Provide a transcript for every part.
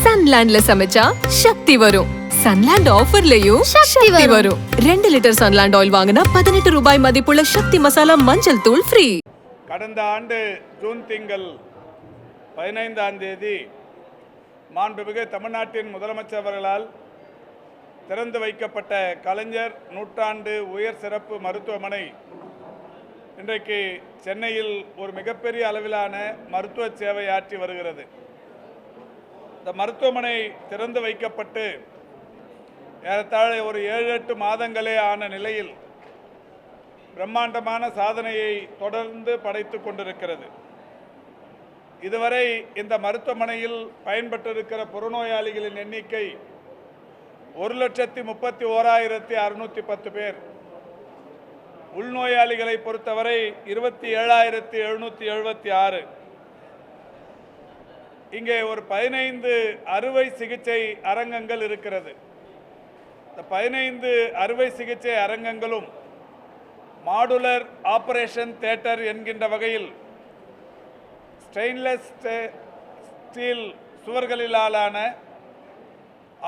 சன்லாண்ட்ல சமைச்சா சக்தி வரும். சன்லாண்ட் ஆஃபர்லயும் சக்தி வரும். 2 லிட்டர் சன்லாண்ட் ஆயில் வாங்கினா 18 ரூபாய் மதிப்புள்ள சக்தி மசாலா மஞ்சள் தூள் ஃப்ரீ. கடந்த ஆண்டு ஜூன் திங்கள் 15ஆம் தேதி மாண்புமிகு தமிழ்நாட்டின் முதலமைச்சர் அவர்களால் திறந்து வைக்கப்பட்ட கலைஞர் நூற்றாண்டு உயர் சிறப்பு மருத்துவமனை இன்றைக்கு சென்னையில் ஒரு மிகப்பெரிய அளவிலான மருத்துவ சேவை ஆற்றி வருகிறது. இந்த மருத்துவமனை திறந்து வைக்கப்பட்டு ஏறத்தாழ ஒரு 7-8 மாதங்களே ஆன நிலையில் பிரம்மாண்டமான சாதனையை தொடர்ந்து படைத்து கொண்டிருக்கிறது. இதுவரை இந்த மருத்துவமனையில் பயன்பட்டிருக்கிற புறநோயாளிகளின் எண்ணிக்கை 1,31,610 பேர். உள்நோயாளிகளை பொறுத்தவரை 27,776. இங்கே ஒரு 15 அறுவை சிகிச்சை அரங்கங்கள் இருக்கிறது. இந்த 15 அறுவை சிகிச்சை அரங்கங்களும் மாடுலர் ஆபரேஷன் தியேட்டர் என்கின்ற வகையில் ஸ்டெயின்லெஸ் ஸ்டீல் சுவர்களிலான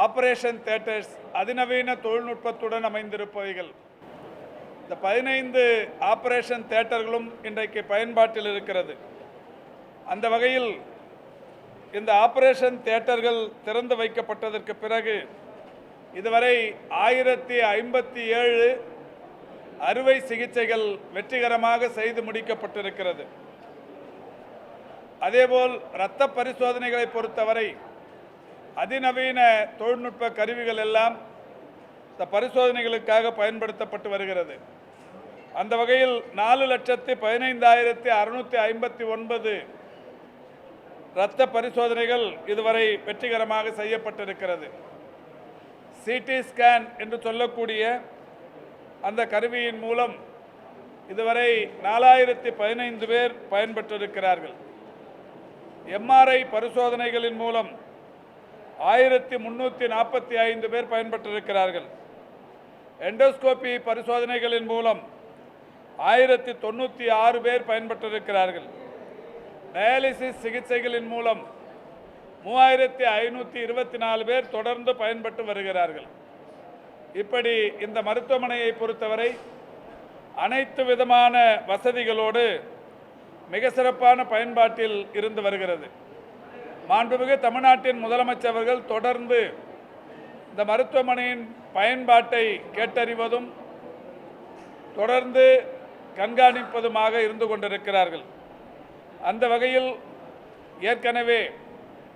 ஆபரேஷன் தியேட்டர்ஸ் அதிநவீன தொழில்நுட்பத்துடன் அமைந்திருப்பவைகள். இந்த 15 ஆபரேஷன் தியேட்டர்களும் இன்றைக்கு பயன்பாட்டில் இருக்கிறது. அந்த வகையில் இந்த ஆபரேஷன் தியேட்டர்கள் திறந்து வைக்கப்பட்டதற்கு பிறகு இதுவரை 1057 அறுவை சிகிச்சைகள் வெற்றிகரமாக செய்து முடிக்கப்பட்டிருக்கிறது. அதேபோல் இரத்த பரிசோதனைகளை பொறுத்தவரை அதிநவீன தொழில்நுட்ப கருவிகள் எல்லாம் இந்த பரிசோதனைகளுக்காக பயன்படுத்தப்பட்டு வருகிறது. அந்த வகையில் 4,15,659 இரத்த பரிசோதனைகள் இதுவரை வெற்றிகரமாக செய்யப்பட்டிருக்கிறது. சிடி ஸ்கேன் என்று சொல்லக்கூடிய அந்த கருவியின் மூலம் இதுவரை 4,015 பேர் பயன்பெற்றிருக்கிறார்கள். எம்ஆர்ஐ பரிசோதனைகளின் மூலம் 1,345 பேர் பயன்பெற்றிருக்கிறார்கள். எண்டோஸ்கோபி பரிசோதனைகளின் மூலம் 1,096 பேர் பயன்பெற்றிருக்கிறார்கள். டயாலிசிஸ் சிகிச்சைகளின் மூலம் 3,524 பேர் தொடர்ந்து பயன்பெற்று வருகிறார்கள். இப்படி இந்த மருத்துவமனையை பொறுத்தவரை அனைத்து விதமான வசதிகளோடு மிக சிறப்பான பயன்பாட்டில் இருந்து வருகிறது. மாண்புமிகு தமிழ்நாட்டின் முதலமைச்சர் அவர்கள் தொடர்ந்து இந்த மருத்துவமனையின் பயன்பாட்டை கேட்டறிவதும் தொடர்ந்து கண்காணிப்பதுமாக இருந்து கொண்டிருக்கிறார்கள். அந்த வகையில் ஏற்கனவே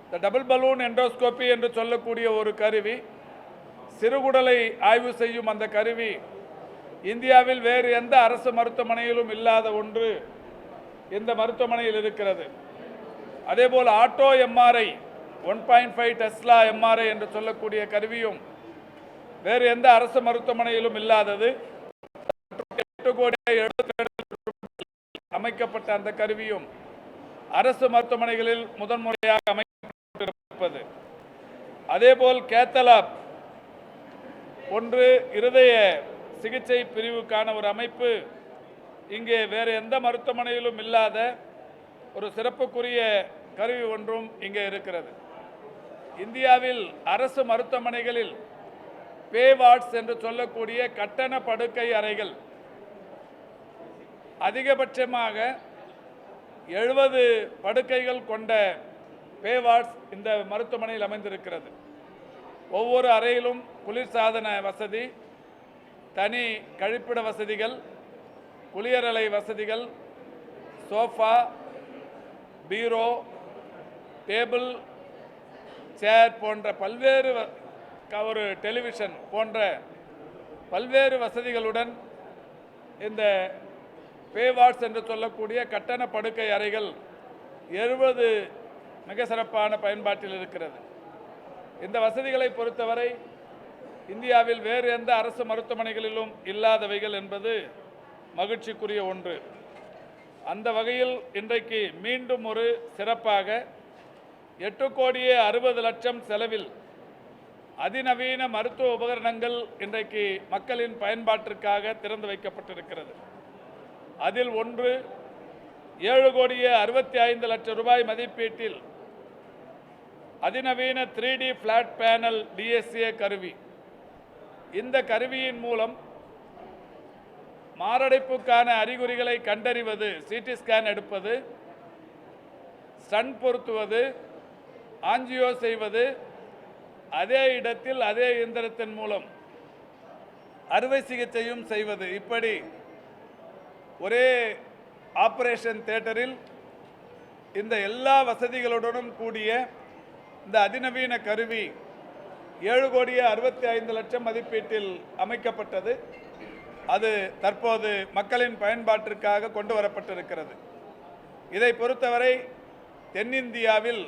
இந்த டபுள் பலூன் எண்டோஸ்கோபி என்று சொல்லக்கூடிய ஒரு கருவி, சிறுகுடலை ஆய்வு செய்யும் அந்த கருவி இந்தியாவில் வேறு எந்த அரசு மருத்துவமனையிலும் இல்லாத ஒன்று இந்த மருத்துவமனையில் இருக்கிறது. அதேபோல் ஆட்டோ எம்ஆர்ஐ 1.5 டெஸ்லா எம்ஆர்ஐ என்று சொல்லக்கூடிய கருவியும் வேறு எந்த அரசு மருத்துவமனையிலும் இல்லாதது. 8,72,00,000 அமைக்கப்பட்ட அந்த கருவியும் அரசு மருத்துவமனைகளில் முதன்முறையாக அமைக்கப்பட்டிருப்பது. அதேபோல் கேத்தலாப் ஒன்று இருதய சிகிச்சை பிரிவுக்கான ஒரு அமைப்பு இங்கே வேறு எந்த மருத்துவமனையிலும் இல்லாத ஒரு சிறப்புக்குரிய கருவி ஒன்றும் இங்கே இருக்கிறது. இந்தியாவில் அரசு மருத்துவமனைகளில் பே வார்ட்ஸ் என்று சொல்லக்கூடிய கட்டண படுக்கை அறைகள் அதிகபட்சமாக 70 படுக்கைகள் கொண்ட பே வார்ட்ஸ் இந்த மருத்துவமனையில் அமைந்திருக்கிறது. ஒவ்வொரு அறையிலும் குளிர்சாதன வசதி, தனி கழிப்பிட வசதிகள், குளியலறை வசதிகள், சோஃபா, பீரோ, டேபிள், சேர் போன்ற பல்வேறு ஒரு டெலிவிஷன் போன்ற பல்வேறு வசதிகளுடன் இந்த பே வார்ட்ஸ் என்று சொல்லக்கூடிய கட்டண படுக்கை அறைகள் 70 மிக சிறப்பான பயன்பாட்டில் இருக்கிறது. இந்த வசதிகளை பொறுத்தவரை இந்தியாவில் வேறு எந்த அரசு மருத்துவமனைகளிலும் இல்லாதவைகள் என்பது மகிழ்ச்சிக்குரிய ஒன்று. அந்த வகையில் இன்றைக்கு மீண்டும் ஒரு சிறப்பாக 8,60,00,000 செலவில் அதிநவீன மருத்துவ உபகரணங்கள் இன்றைக்கு மக்களின் பயன்பாட்டிற்காக திறந்து வைக்கப்பட்டிருக்கிறது. அதில் ஒன்று 7,65,00,000 ரூபாய் மதிப்பீட்டில் அதிநவீன 3D ஃபிளாட் பேனல் DSA கருவி. இந்த கருவியின் மூலம் மாரடைப்புக்கான அறிகுறிகளை கண்டறிவது, சிடி ஸ்கேன் எடுப்பது, ஸ்டண்ட் பொருத்துவது, ஆஞ்சியோ செய்வது, அதே இடத்தில் அதே இயந்திரத்தின் மூலம் அறுவை சிகிச்சையும் செய்வது, இப்படி ஒரே ஆபரேஷன் தியேட்டரில் இந்த எல்லா வசதிகளுடனும் கூடிய இந்த அதிநவீன கருவி 7,65,00,000 மதிப்பீட்டில் அமைக்கப்பட்டது. அது தற்போது மக்களின் பயன்பாட்டிற்காக கொண்டு வரப்பட்டிருக்கிறது. இதை பொறுத்தவரை தென்னிந்தியாவில்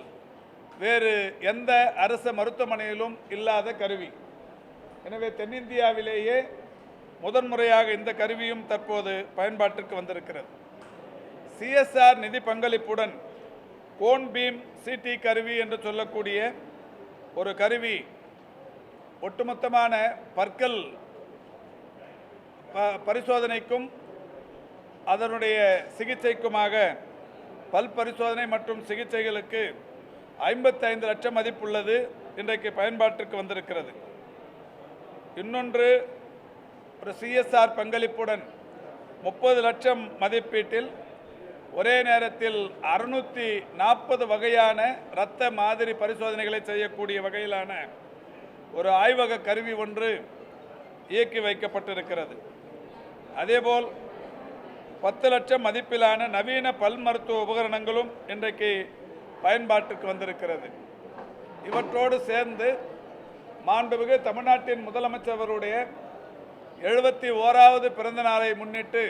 வேறு எந்த அரசு மருத்துவமனையிலும் இல்லாத கருவி. எனவே தென்னிந்தியாவிலேயே முதன்முறையாக இந்த கருவியும் தற்போது பயன்பாட்டிற்கு வந்திருக்கிறது. CSR நிதி பங்களிப்புடன் கோன் பீம் சிடி கருவி என்று சொல்லக்கூடிய ஒரு கருவி ஒட்டுமொத்தமான பற்கள் பரிசோதனைக்கும் அதனுடைய சிகிச்சைக்குமாக பல் பரிசோதனை மற்றும் சிகிச்சைகளுக்கு 55 லட்சம் மதிப்புள்ளது, இன்றைக்கு பயன்பாட்டிற்கு வந்திருக்கிறது. இன்னொன்று ஒரு CSR பங்களிப்புடன் 30 லட்சம் மதிப்பீட்டில் ஒரே நேரத்தில் 640 வகையான இரத்த மாதிரி பரிசோதனைகளை செய்யக்கூடிய வகையிலான ஒரு ஆய்வக கருவி ஒன்று இயக்கி வைக்கப்பட்டிருக்கிறது. அதேபோல் 10 லட்சம் மதிப்பிலான நவீன பல் மருத்துவ உபகரணங்களும் இன்றைக்கு பயன்பாட்டுக்கு வந்திருக்கிறது. இவற்றோடு சேர்ந்து மாண்புமிகு தமிழ்நாட்டின் முதலமைச்சருடைய 71வது பிறந்த நாளை முன்னிட்டு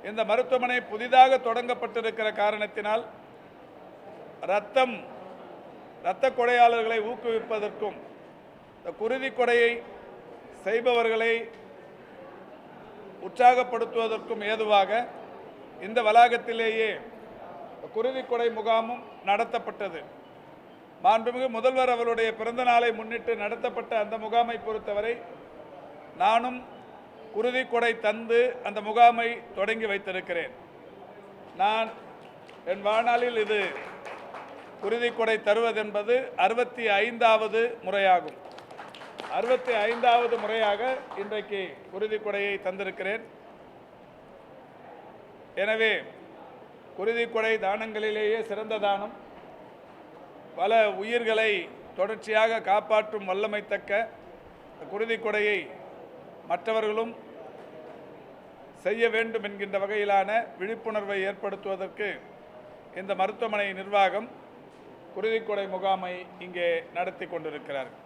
இந்த மருத்துவமனை புதிதாக தொடங்கப்பட்டிருக்கிற காரணத்தினால் இரத்த கொடையாளர்களை ஊக்குவிப்பதற்கும் குருதி கொடையை செய்பவர்களை உற்சாகப்படுத்துவதற்கும் ஏதுவாக இந்த வளாகத்திலேயே குருதி கொடை முகாமும் நடத்தப்பட்டது. மாண்புமிகு முதல்வர் அவருடைய பிறந்த நாளை முன்னிட்டு நடத்தப்பட்ட அந்த முகாமை பொறுத்தவரை நானும் குருதி கொடை தந்து அந்த முகாமை தொடங்கி வைத்திருக்கிறேன். நான் என் வாழ்நாளில் இது குருதி கொடை தருவதென்பது 65வது முறையாகும். 65வது முறையாக இன்றைக்கு குருதி கொடையை தந்திருக்கிறேன். எனவே குருதி கொடை தானங்களிலேயே சிறந்த தானம். பல உயிர்களை தொடர்ச்சியாக காப்பாற்றும் வல்லமை தக்க குருதி கொடையை மற்றவர்களும் செய்ய வேண்டும் என்கின்ற வகையிலான விழிப்புணர்வை ஏற்படுத்துவதற்கு இந்த மருத்துவமனை நிர்வாகம் குருதி கொடை முகாமை இங்கே நடத்தி கொண்டிருக்கிறார்கள்.